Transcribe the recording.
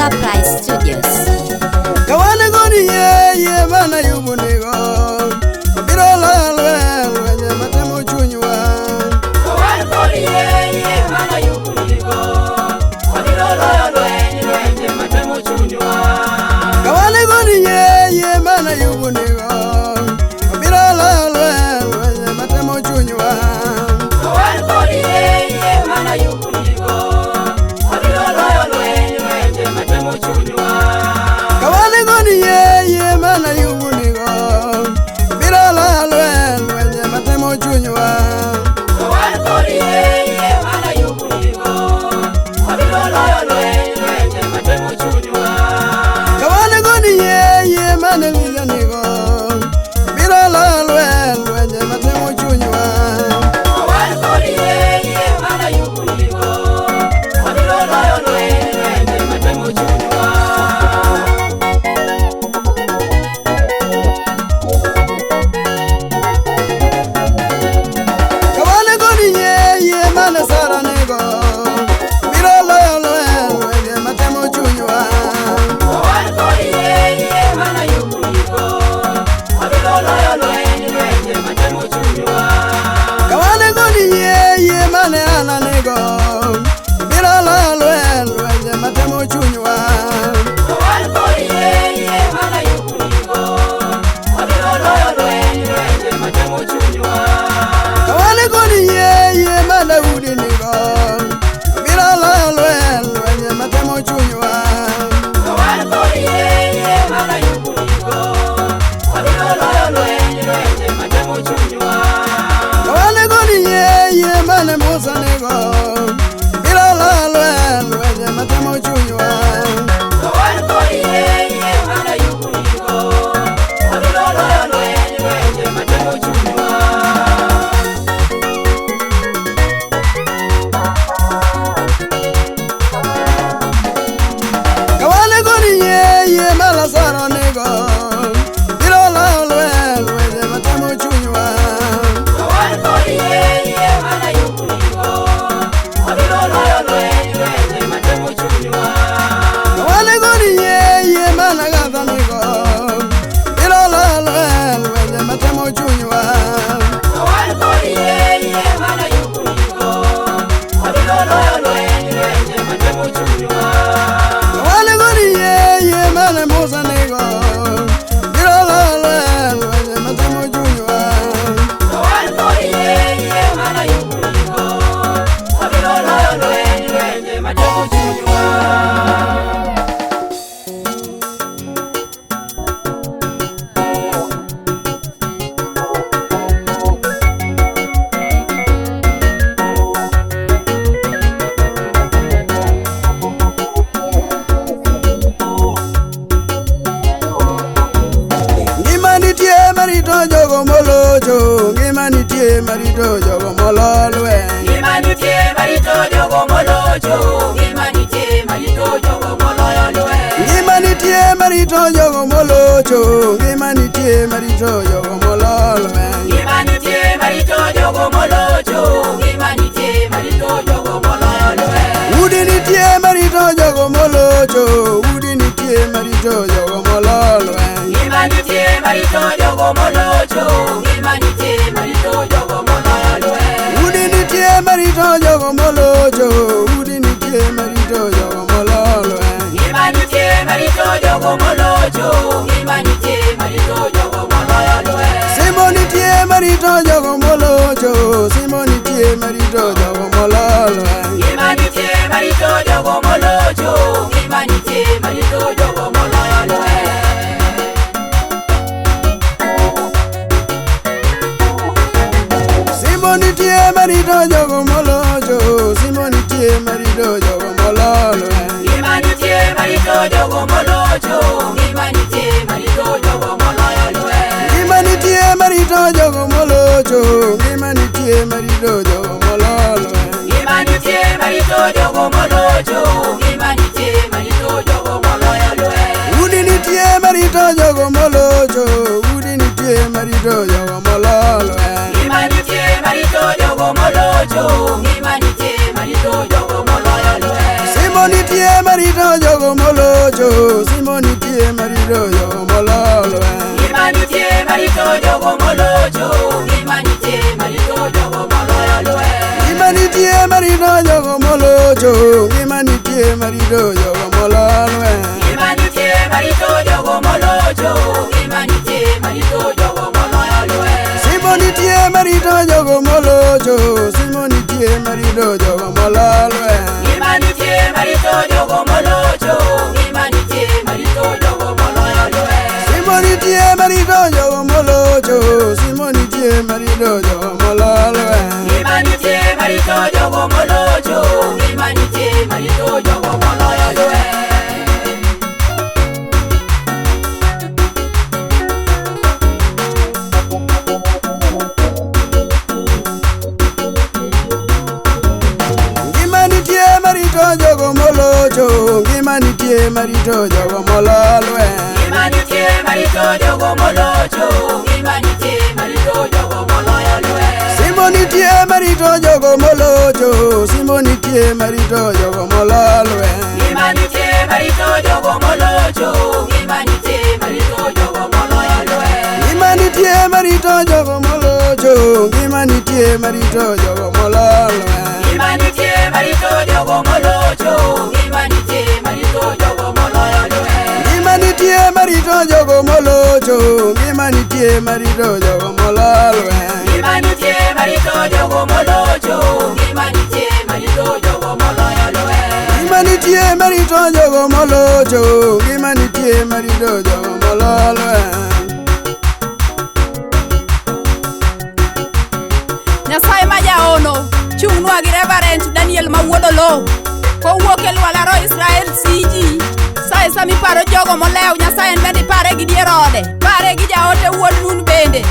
Surprise Studios. Kawane goni ye mana yubunigo. Biro la wenye matemo chunywa. Kawane goni ye mana yubunigo. Biro la wenye matemo chunywa. Kawane goni ye mana yubunigo. Biro la wenye matemo chunywa. Kawane goni ye mana yubunigo. Biro la wenye matemo chunywa. Kawane goni ye mana yubunigo. Biro la wenye matemo chunywa. Kawane goni ye mana yubunigo. Biro la wenye matemo chunywa. Kawane goni ye mana lilanigo. Biro la wenye matemo chunywa. Kawane goni ye mana yubunigo. Biro la wenye matemo chunywa. Kawane goni ye mana saranigo. Biro la wenye matemo chunywa. Kawane goni ye mana yubunigo. Biro la wenye matemo chunywa. Kawane goni ye mana ananigo. Biro la wenye matemo chunywa. Kawane goni ye mana yubunigo. Biro la wenye matemo chunywa. Kawane goni ye mana udinigo. Biro la wenye matemo chunywa. Kawane goni ye mana yubunigo. Biro la wenye matemo chunywa. Kawane goni ye mana musanigo. Biro la wenye matemo chunywa. Kawane goni ye mana yubunigo. Biro la wenye matemo chunywa. Kawane goni ye mana saranigo. Biro la wenye matemo chunywa. Kawane goni ye mana yubunigo. Biro la wenye matemo chunywa. Kawane goni ye mana gathanigo. Biro la wenye matemo chunywa. Kawane goni ye mana yubunigo. Biro la wenye matemo chunywa. Kawane goni ye mana musanigo. Biro la wenye matemo chunywa. Kawane goni ye mana yubunigo. Biro la wenye matemo chunywa. Ngima nitie marito jogo molocho. Ngima nitie marito jogo mololwe. Ngima nitie marito jogo molocho. Ngima nitie marito jogo moloyo lweny. Ngima nitie marito jogo molocho. Ngima nitie marito jogo mololwe. Ngima nitie marito jogo molocho. Ngima nitie marito jogo moloyo lweny. Udi nitie marito jogo molocho. Udi nitie marito jogo mololwe. Ngima nitie marito jogo molocho. Ngima nitie marito jogo moloyo lweny. Udi nitie marito jogo molocho. Udi nitie marito jogo mololwe. Ngima nitie marito jogo molocho. Ngima nitie marito jogo moloyo lweny. Simo nitie marito jogo molocho. Simo nitie marito jogo mololwe. Ngima nitie marito jogo molocho. Ngima nitie marito jogo moloyo lweny. Simo nitie marito jogo molocho. Simo nitie marito jogo mololwe. Ngima nitie marito jogo molocho. Ngima nitie marito jogo moloyo lweny. Ngima nitie marito jogo molocho. Ngima nitie marito jogo mololwe. Ngima nitie marito jogo molocho. Ngima nitie marito jogo moloyo lweny. Udi nitie marito jogo molocho. Udi nitie marito jogo mololwe. Ngima nitie marito jogo molocho. Ngima nitie marito jogo moloyo lweny. Simo nitie marito jogo molocho. molocho, simo nitie marito jogo mololo. Ngima nitie marito jogo molocho, ngima nitie marito jogo moloyo lweny. Ngima nitie marito jogo molocho, ngima nitie marito jogo mololo. Ngima nitie marito jogo molocho, ngima nitie marito jogo moloyo lweny. Simo nitie marito jogo molocho, simo nitie marito jogo mololo. Ngima nitie marito jogo molocho, ngima nitie marito jogo moloyo lweny. Simo nitie marito jogo molocho, simo nitie marito jogo mololo. Ngima nitie marito jogo molocho, ngima nitie marito jogo moloyo lweny. Ngima nitie marito jogo molocho, ngima nitie marito jogo mololo. Ngima nitie marito jogo molocho, ngima nitie marito jogo moloyo lweny. Simo nitie marito jogo molocho, simo nitie marito jogo mololo. Ngima nitie marito jogo molocho, ngima nitie marito jogo moloyo lweny. Ngima nitie marito jogo molocho, ngima nitie marito jogo mololo. Ngima nitie marito jogo molocho, ngima nitie marito jogo moloyo lweny. Ngima nitie marito jogo molocho, ngima nitie marito jogo mololo. Ngima nitie marito jogo molocho, ngima nitie marito jogo moloyo lweny. Ngima nitie marito jogo molocho, ngima nitie marito jogo mololo. Nyasaye ma jaono chung'nwa gi Reverend Daniel Mawuodolo kowuok e Lwalaro Israel CG. Sae sami paro jogo molew, Nyasaye en bende ipare gi dier ode, pare gi jaote wuod Nun bende.